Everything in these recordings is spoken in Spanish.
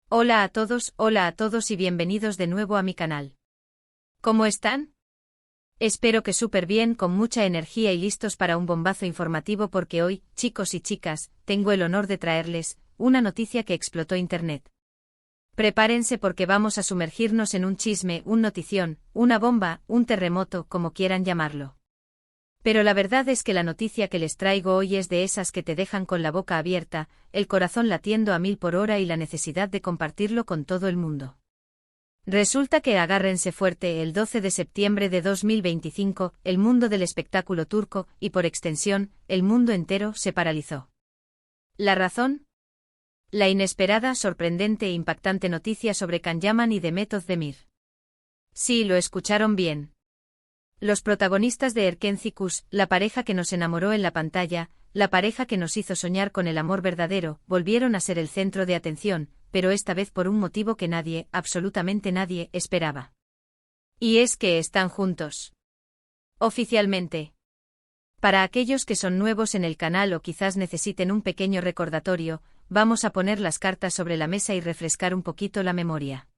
Hola a todos y bienvenidos de nuevo a mi canal. ¿Cómo están? Espero que súper bien, con mucha energía y listos para un bombazo informativo porque hoy, chicos y chicas, tengo el honor de traerles una noticia que explotó Internet. Prepárense porque vamos a sumergirnos en un chisme, un notición, una bomba, un terremoto, como quieran llamarlo. Pero la verdad es que la noticia que les traigo hoy es de esas que te dejan con la boca abierta, el corazón latiendo a 1000 por hora y la necesidad de compartirlo con todo el mundo. Resulta que, agárrense fuerte, el 12 de septiembre de 2025, el mundo del espectáculo turco, y por extensión, el mundo entero, se paralizó. ¿La razón? La inesperada, sorprendente e impactante noticia sobre Can Yaman y Demet Özdemir. Sí, lo escucharon bien. Los protagonistas de Erkenci Kuş, la pareja que nos enamoró en la pantalla, la pareja que nos hizo soñar con el amor verdadero, volvieron a ser el centro de atención, pero esta vez por un motivo que nadie, absolutamente nadie, esperaba. Y es que están juntos. Oficialmente. Para aquellos que son nuevos en el canal o quizás necesiten un pequeño recordatorio, vamos a poner las cartas sobre la mesa y refrescar un poquito la memoria.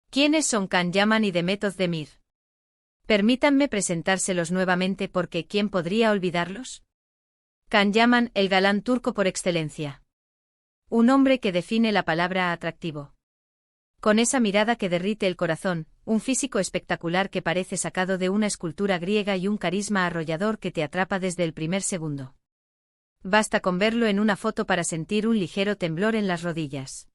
¿Quiénes son Can Yaman y Demet Özdemir? Permítanme presentárselos nuevamente porque ¿quién podría olvidarlos? Can Yaman, el galán turco por excelencia. Un hombre que define la palabra atractivo. Con esa mirada que derrite el corazón, un físico espectacular que parece sacado de una escultura griega y un carisma arrollador que te atrapa desde el primer segundo. Basta con verlo en una foto para sentir un ligero temblor en las rodillas.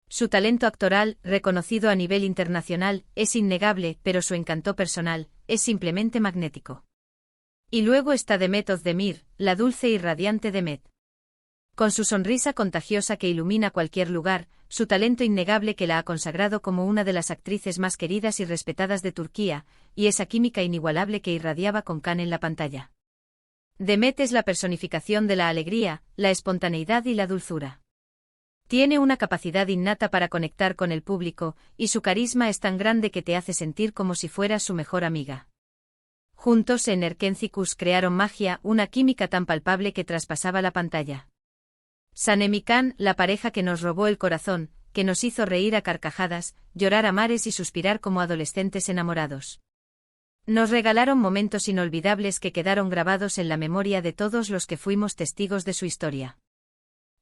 Su talento actoral, reconocido a nivel internacional, es innegable, pero su encanto personal es simplemente magnético. Y luego está Demet Özdemir, la dulce y radiante Demet. Con su sonrisa contagiosa que ilumina cualquier lugar, su talento innegable que la ha consagrado como una de las actrices más queridas y respetadas de Turquía, y esa química inigualable que irradiaba con Can en la pantalla. Demet es la personificación de la alegría, la espontaneidad y la dulzura. Tiene una capacidad innata para conectar con el público, y su carisma es tan grande que te hace sentir como si fueras su mejor amiga. Juntos en Erkenci Kuş crearon magia, una química tan palpable que traspasaba la pantalla. Sanem y Can, la pareja que nos robó el corazón, que nos hizo reír a carcajadas, llorar a mares y suspirar como adolescentes enamorados. Nos regalaron momentos inolvidables que quedaron grabados en la memoria de todos los que fuimos testigos de su historia.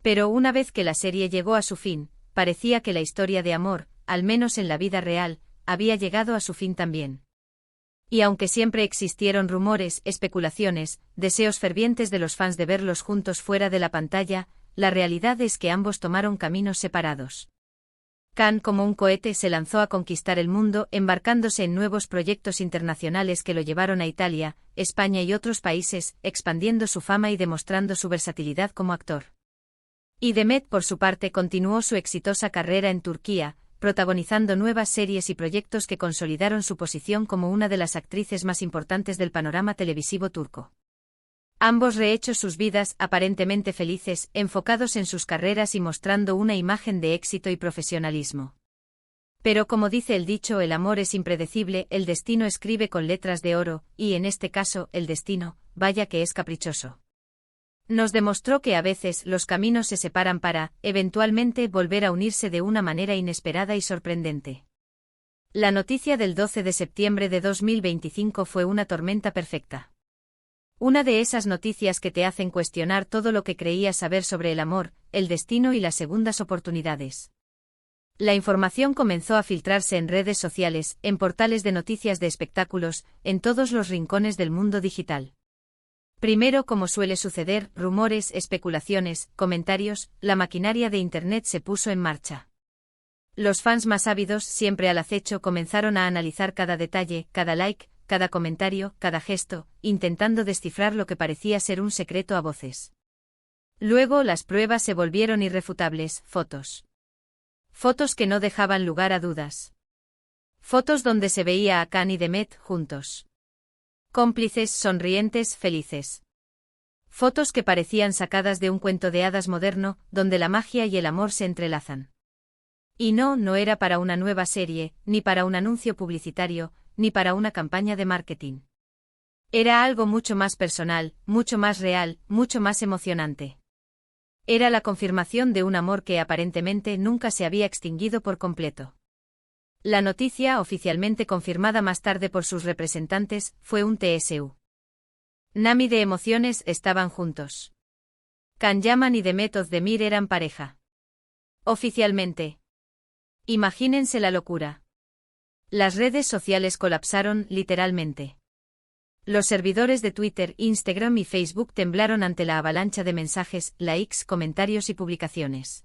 Pero una vez que la serie llegó a su fin, parecía que la historia de amor, al menos en la vida real, había llegado a su fin también. Y aunque siempre existieron rumores, especulaciones, deseos fervientes de los fans de verlos juntos fuera de la pantalla, la realidad es que ambos tomaron caminos separados. Can, como un cohete, se lanzó a conquistar el mundo, embarcándose en nuevos proyectos internacionales que lo llevaron a Italia, España y otros países, expandiendo su fama y demostrando su versatilidad como actor. Y Demet, por su parte, continuó su exitosa carrera en Turquía, protagonizando nuevas series y proyectos que consolidaron su posición como una de las actrices más importantes del panorama televisivo turco. Ambos rehechos sus vidas, aparentemente felices, enfocados en sus carreras y mostrando una imagen de éxito y profesionalismo. Pero como dice el dicho, el amor es impredecible, el destino escribe con letras de oro, y en este caso, el destino, vaya que es caprichoso. Nos demostró que a veces los caminos se separan para, eventualmente, volver a unirse de una manera inesperada y sorprendente. La noticia del 12 de septiembre de 2025 fue una tormenta perfecta. Una de esas noticias que te hacen cuestionar todo lo que creías saber sobre el amor, el destino y las segundas oportunidades. La información comenzó a filtrarse en redes sociales, en portales de noticias de espectáculos, en todos los rincones del mundo digital. Primero, como suele suceder, rumores, especulaciones, comentarios, la maquinaria de Internet se puso en marcha. Los fans más ávidos, siempre al acecho, comenzaron a analizar cada detalle, cada like, cada comentario, cada gesto, intentando descifrar lo que parecía ser un secreto a voces. Luego las pruebas se volvieron irrefutables, fotos. Fotos que no dejaban lugar a dudas. Fotos donde se veía a Can y Demet juntos. Cómplices, sonrientes, felices. Fotos que parecían sacadas de un cuento de hadas moderno, donde la magia y el amor se entrelazan. Y no era para una nueva serie, ni para un anuncio publicitario, ni para una campaña de marketing. Era algo mucho más personal, mucho más real, mucho más emocionante. Era la confirmación de un amor que aparentemente nunca se había extinguido por completo. La noticia, oficialmente confirmada más tarde por sus representantes, fue un TSU. Nami de Emociones estaban juntos. Can Yaman y Demet Özdemir eran pareja. Oficialmente. Imagínense la locura. Las redes sociales colapsaron, literalmente. Los servidores de Twitter, Instagram y Facebook temblaron ante la avalancha de mensajes, likes, comentarios y publicaciones.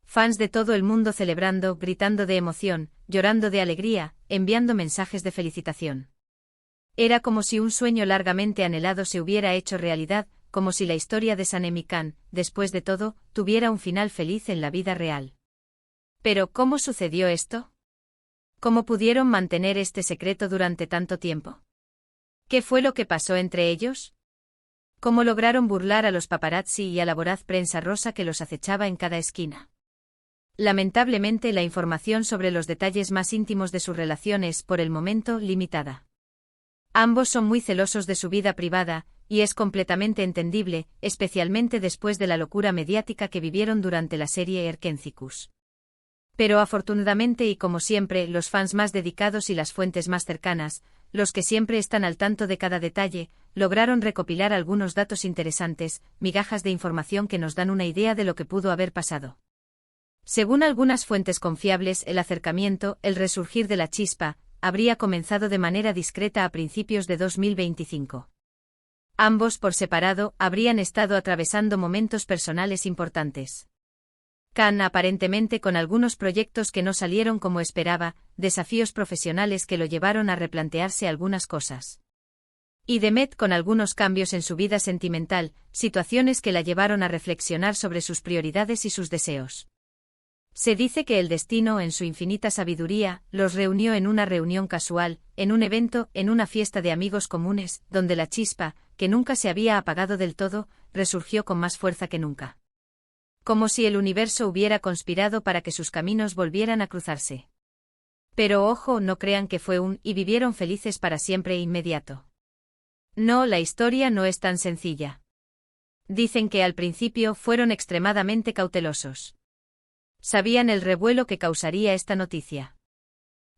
Fans de todo el mundo celebrando, gritando de emoción, llorando de alegría, enviando mensajes de felicitación. Era como si un sueño largamente anhelado se hubiera hecho realidad, como si la historia de Sanemi Kan, después de todo, tuviera un final feliz en la vida real. Pero, ¿cómo sucedió esto? ¿Cómo pudieron mantener este secreto durante tanto tiempo? ¿Qué fue lo que pasó entre ellos? ¿Cómo lograron burlar a los paparazzi y a la voraz prensa rosa que los acechaba en cada esquina? Lamentablemente la información sobre los detalles más íntimos de su relación es, por el momento, limitada. Ambos son muy celosos de su vida privada, y es completamente entendible, especialmente después de la locura mediática que vivieron durante la serie Erkencicus. Pero afortunadamente y como siempre, los fans más dedicados y las fuentes más cercanas, los que siempre están al tanto de cada detalle, lograron recopilar algunos datos interesantes, migajas de información que nos dan una idea de lo que pudo haber pasado. Según algunas fuentes confiables, el acercamiento, el resurgir de la chispa, habría comenzado de manera discreta a principios de 2025. Ambos por separado habrían estado atravesando momentos personales importantes. Kan aparentemente con algunos proyectos que no salieron como esperaba, desafíos profesionales que lo llevaron a replantearse algunas cosas. Y Demet con algunos cambios en su vida sentimental, situaciones que la llevaron a reflexionar sobre sus prioridades y sus deseos. Se dice que el destino, en su infinita sabiduría, los reunió en una reunión casual, en un evento, en una fiesta de amigos comunes, donde la chispa, que nunca se había apagado del todo, resurgió con más fuerza que nunca. Como si el universo hubiera conspirado para que sus caminos volvieran a cruzarse. Pero ojo, no crean que fue y vivieron felices para siempre e inmediato. No, la historia no es tan sencilla. Dicen que al principio fueron extremadamente cautelosos. Sabían el revuelo que causaría esta noticia.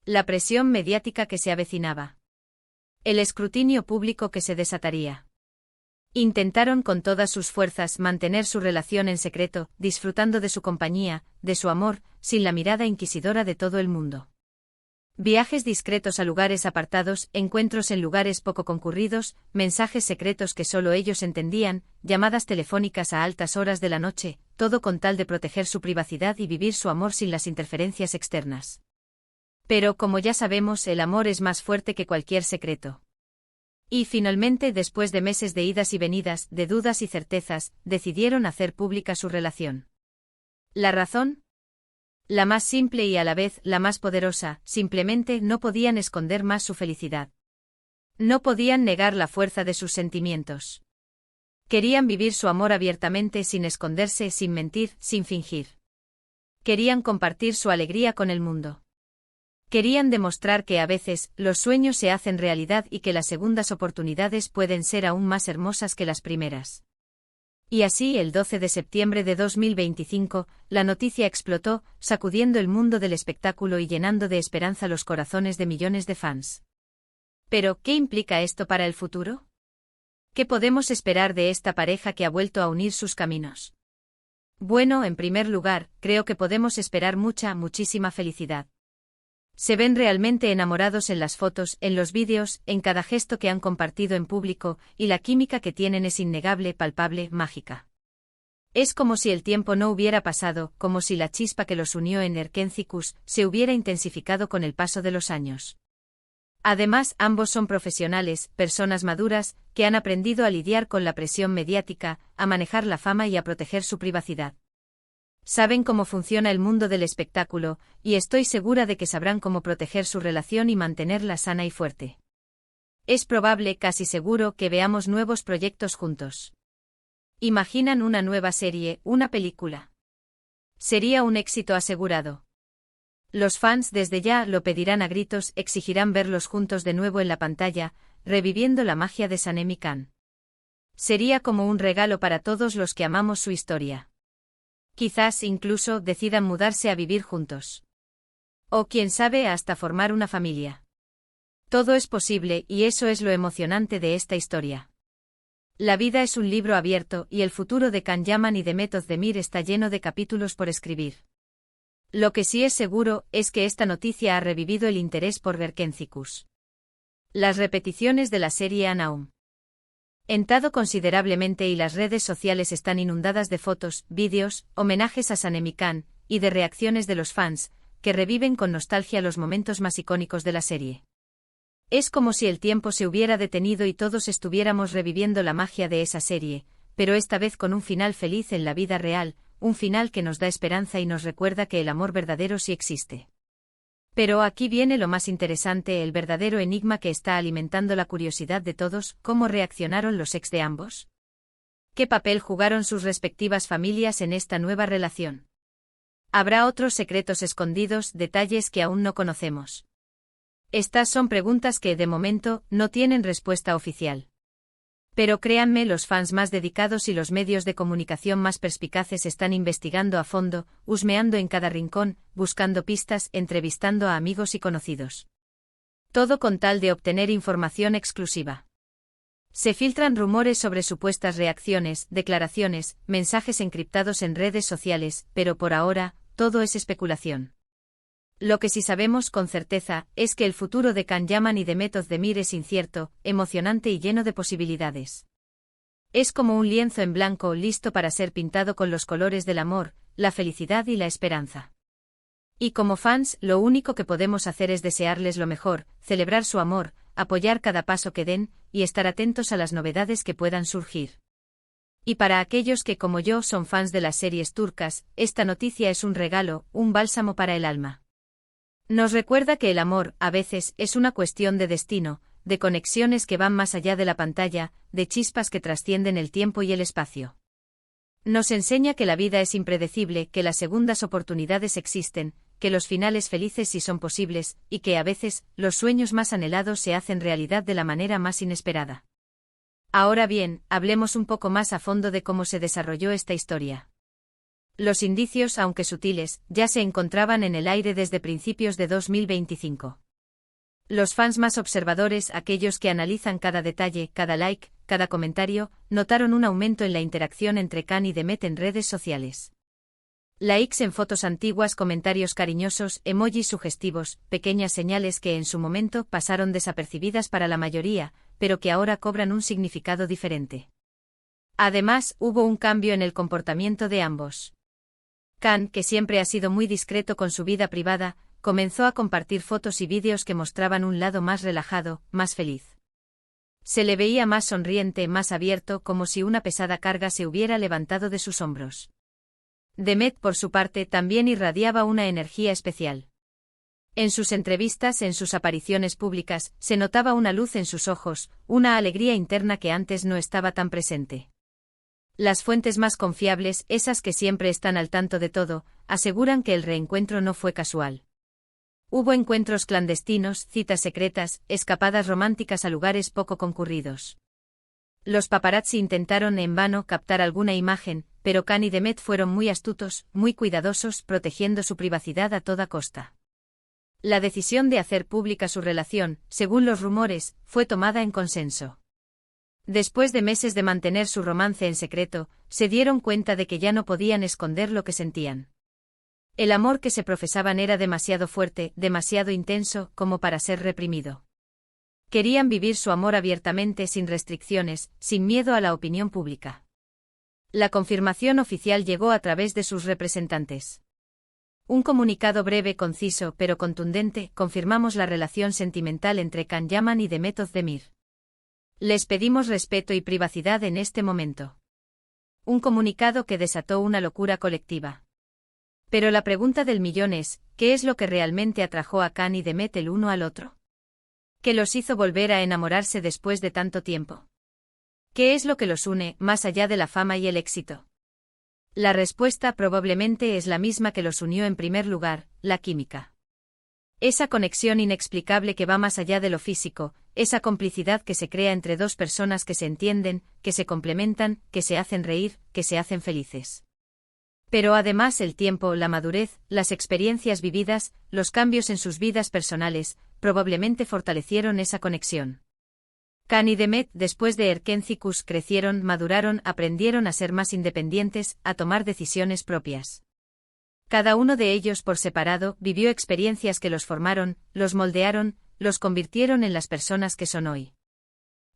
La presión mediática que se avecinaba. El escrutinio público que se desataría. Intentaron con todas sus fuerzas mantener su relación en secreto, disfrutando de su compañía, de su amor, sin la mirada inquisidora de todo el mundo. Viajes discretos a lugares apartados, encuentros en lugares poco concurridos, mensajes secretos que solo ellos entendían, llamadas telefónicas a altas horas de la noche, todo con tal de proteger su privacidad y vivir su amor sin las interferencias externas. Pero como ya sabemos, el amor es más fuerte que cualquier secreto. Y finalmente, después de meses de idas y venidas, de dudas y certezas, decidieron hacer pública su relación. ¿La razón? La más simple y a la vez la más poderosa, simplemente no podían esconder más su felicidad. No podían negar la fuerza de sus sentimientos. Querían vivir su amor abiertamente sin esconderse, sin mentir, sin fingir. Querían compartir su alegría con el mundo. Querían demostrar que a veces los sueños se hacen realidad y que las segundas oportunidades pueden ser aún más hermosas que las primeras. Y así, el 12 de septiembre de 2025, la noticia explotó, sacudiendo el mundo del espectáculo y llenando de esperanza los corazones de millones de fans. Pero, ¿qué implica esto para el futuro? ¿Qué podemos esperar de esta pareja que ha vuelto a unir sus caminos? Bueno, en primer lugar, creo que podemos esperar muchísima felicidad. Se ven realmente enamorados en las fotos, en los vídeos, en cada gesto que han compartido en público, y la química que tienen es innegable, palpable, mágica. Es como si el tiempo no hubiera pasado, como si la chispa que los unió en Erkencicus se hubiera intensificado con el paso de los años. Además, ambos son profesionales, personas maduras, que han aprendido a lidiar con la presión mediática, a manejar la fama y a proteger su privacidad. Saben cómo funciona el mundo del espectáculo, y estoy segura de que sabrán cómo proteger su relación y mantenerla sana y fuerte. Es probable, casi seguro, que veamos nuevos proyectos juntos. ¿Imaginan una nueva serie, una película? Sería un éxito asegurado. Los fans desde ya lo pedirán a gritos, exigirán verlos juntos de nuevo en la pantalla, reviviendo la magia de Sanemi Kan. Sería como un regalo para todos los que amamos su historia. Quizás incluso decidan mudarse a vivir juntos. O quién sabe, hasta formar una familia. Todo es posible y eso es lo emocionante de esta historia. La vida es un libro abierto y el futuro de Can Yaman y de Mehmet Özdemir está lleno de capítulos por escribir. Lo que sí es seguro es que esta noticia ha revivido el interés por Gerkencicus. Las repeticiones de la serie han aumentado considerablemente y las redes sociales están inundadas de fotos, vídeos, homenajes a Sanemi Can y de reacciones de los fans, que reviven con nostalgia los momentos más icónicos de la serie. Es como si el tiempo se hubiera detenido y todos estuviéramos reviviendo la magia de esa serie, pero esta vez con un final feliz en la vida real, un final que nos da esperanza y nos recuerda que el amor verdadero sí existe. Pero aquí viene lo más interesante, el verdadero enigma que está alimentando la curiosidad de todos: ¿cómo reaccionaron los ex de ambos? ¿Qué papel jugaron sus respectivas familias en esta nueva relación? ¿Habrá otros secretos escondidos, detalles que aún no conocemos? Estas son preguntas que, de momento, no tienen respuesta oficial. Pero créanme, los fans más dedicados y los medios de comunicación más perspicaces están investigando a fondo, husmeando en cada rincón, buscando pistas, entrevistando a amigos y conocidos. Todo con tal de obtener información exclusiva. Se filtran rumores sobre supuestas reacciones, declaraciones, mensajes encriptados en redes sociales, pero por ahora, todo es especulación. Lo que sí sabemos con certeza es que el futuro de Can Yaman y de Mehmet Özdemir es incierto, emocionante y lleno de posibilidades. Es como un lienzo en blanco listo para ser pintado con los colores del amor, la felicidad y la esperanza. Y como fans, lo único que podemos hacer es desearles lo mejor, celebrar su amor, apoyar cada paso que den, y estar atentos a las novedades que puedan surgir. Y para aquellos que como yo son fans de las series turcas, esta noticia es un regalo, un bálsamo para el alma. Nos recuerda que el amor, a veces, es una cuestión de destino, de conexiones que van más allá de la pantalla, de chispas que trascienden el tiempo y el espacio. Nos enseña que la vida es impredecible, que las segundas oportunidades existen, que los finales felices sí son posibles, y que a veces, los sueños más anhelados se hacen realidad de la manera más inesperada. Ahora bien, hablemos un poco más a fondo de cómo se desarrolló esta historia. Los indicios, aunque sutiles, ya se encontraban en el aire desde principios de 2025. Los fans más observadores, aquellos que analizan cada detalle, cada like, cada comentario, notaron un aumento en la interacción entre Can y Demet en redes sociales. Likes en fotos antiguas, comentarios cariñosos, emojis sugestivos, pequeñas señales que en su momento pasaron desapercibidas para la mayoría, pero que ahora cobran un significado diferente. Además, hubo un cambio en el comportamiento de ambos. Can, que siempre ha sido muy discreto con su vida privada, comenzó a compartir fotos y vídeos que mostraban un lado más relajado, más feliz. Se le veía más sonriente, más abierto, como si una pesada carga se hubiera levantado de sus hombros. Demet, por su parte, también irradiaba una energía especial. En sus entrevistas, en sus apariciones públicas, se notaba una luz en sus ojos, una alegría interna que antes no estaba tan presente. Las fuentes más confiables, esas que siempre están al tanto de todo, aseguran que el reencuentro no fue casual. Hubo encuentros clandestinos, citas secretas, escapadas románticas a lugares poco concurridos. Los paparazzi intentaron en vano captar alguna imagen, pero Can y Demet fueron muy astutos, muy cuidadosos, protegiendo su privacidad a toda costa. La decisión de hacer pública su relación, según los rumores, fue tomada en consenso. Después de meses de mantener su romance en secreto, se dieron cuenta de que ya no podían esconder lo que sentían. El amor que se profesaban era demasiado fuerte, demasiado intenso, como para ser reprimido. Querían vivir su amor abiertamente, sin restricciones, sin miedo a la opinión pública. La confirmación oficial llegó a través de sus representantes. Un comunicado breve, conciso, pero contundente: confirmamos la relación sentimental entre Can Yaman y Demet Özdemir. Les pedimos respeto y privacidad en este momento. Un comunicado que desató una locura colectiva. Pero la pregunta del millón es, ¿qué es lo que realmente atrajo a Can y Demet el uno al otro? ¿Qué los hizo volver a enamorarse después de tanto tiempo? ¿Qué es lo que los une, más allá de la fama y el éxito? La respuesta probablemente es la misma que los unió en primer lugar: la química. Esa conexión inexplicable que va más allá de lo físico, esa complicidad que se crea entre dos personas que se entienden, que se complementan, que se hacen reír, que se hacen felices. Pero además el tiempo, la madurez, las experiencias vividas, los cambios en sus vidas personales, probablemente fortalecieron esa conexión. Can y Demet, después de Erkenci-Kus, crecieron, maduraron, aprendieron a ser más independientes, a tomar decisiones propias. Cada uno de ellos por separado vivió experiencias que los formaron, los moldearon, los convirtieron en las personas que son hoy.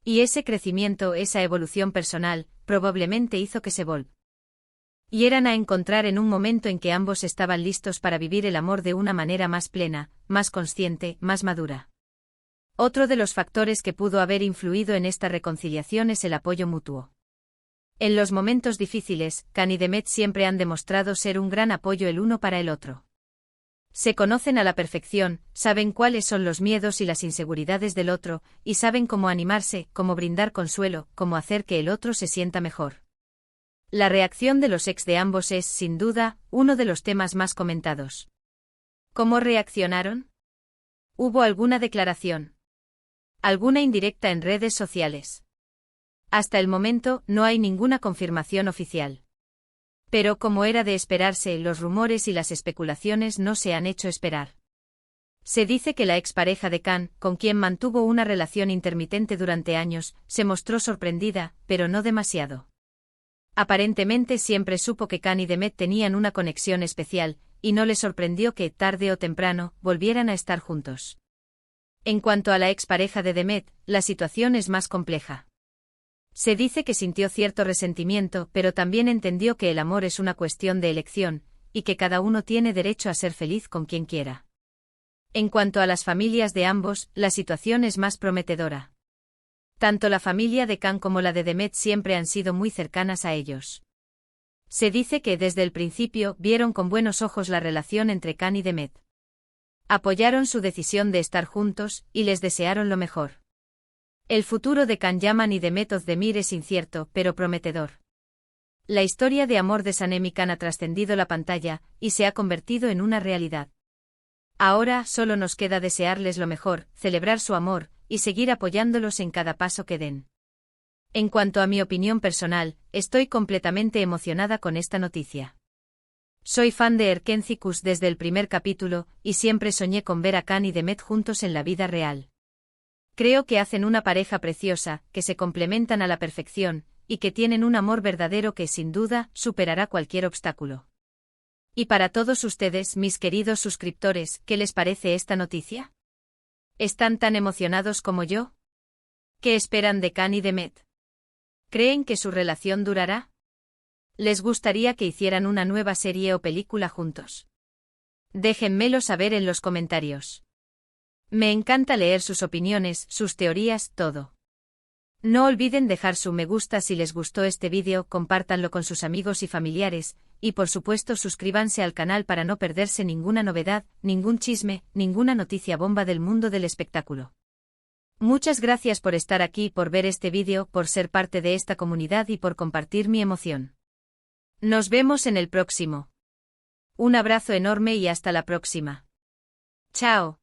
Y ese crecimiento, esa evolución personal, probablemente hizo que se volvieran a encontrar en un momento en que ambos estaban listos para vivir el amor de una manera más plena, más consciente, más madura. Otro de los factores que pudo haber influido en esta reconciliación es el apoyo mutuo. En los momentos difíciles, Can y Demet siempre han demostrado ser un gran apoyo el uno para el otro. Se conocen a la perfección, saben cuáles son los miedos y las inseguridades del otro, y saben cómo animarse, cómo brindar consuelo, cómo hacer que el otro se sienta mejor. La reacción de los ex de ambos es, sin duda, uno de los temas más comentados. ¿Cómo reaccionaron? ¿Hubo alguna declaración? ¿Alguna indirecta en redes sociales? Hasta el momento, no hay ninguna confirmación oficial. Pero como era de esperarse, los rumores y las especulaciones no se han hecho esperar. Se dice que la expareja de Can, con quien mantuvo una relación intermitente durante años, se mostró sorprendida, pero no demasiado. Aparentemente siempre supo que Can y Demet tenían una conexión especial, y no le sorprendió que, tarde o temprano, volvieran a estar juntos. En cuanto a la expareja de Demet, la situación es más compleja. Se dice que sintió cierto resentimiento, pero también entendió que el amor es una cuestión de elección, y que cada uno tiene derecho a ser feliz con quien quiera. En cuanto a las familias de ambos, la situación es más prometedora. Tanto la familia de Can como la de Demet siempre han sido muy cercanas a ellos. Se dice que desde el principio vieron con buenos ojos la relación entre Can y Demet. Apoyaron su decisión de estar juntos, y les desearon lo mejor. El futuro de Can Yaman y Demet Özdemir es incierto, pero prometedor. La historia de amor de Sanem y Can ha trascendido la pantalla, y se ha convertido en una realidad. Ahora solo nos queda desearles lo mejor, celebrar su amor, y seguir apoyándolos en cada paso que den. En cuanto a mi opinión personal, estoy completamente emocionada con esta noticia. Soy fan de Erkenci-Kus desde el primer capítulo, y siempre soñé con ver a Can y Demet juntos en la vida real. Creo que hacen una pareja preciosa, que se complementan a la perfección, y que tienen un amor verdadero que sin duda superará cualquier obstáculo. Y para todos ustedes, mis queridos suscriptores, ¿qué les parece esta noticia? ¿Están tan emocionados como yo? ¿Qué esperan de Can y Demet? ¿Creen que su relación durará? ¿Les gustaría que hicieran una nueva serie o película juntos? Déjenmelo saber en los comentarios. Me encanta leer sus opiniones, sus teorías, todo. No olviden dejar su me gusta si les gustó este vídeo, compártanlo con sus amigos y familiares, y por supuesto suscríbanse al canal para no perderse ninguna novedad, ningún chisme, ninguna noticia bomba del mundo del espectáculo. Muchas gracias por estar aquí, por ver este vídeo, por ser parte de esta comunidad y por compartir mi emoción. Nos vemos en el próximo. Un abrazo enorme y hasta la próxima. Chao.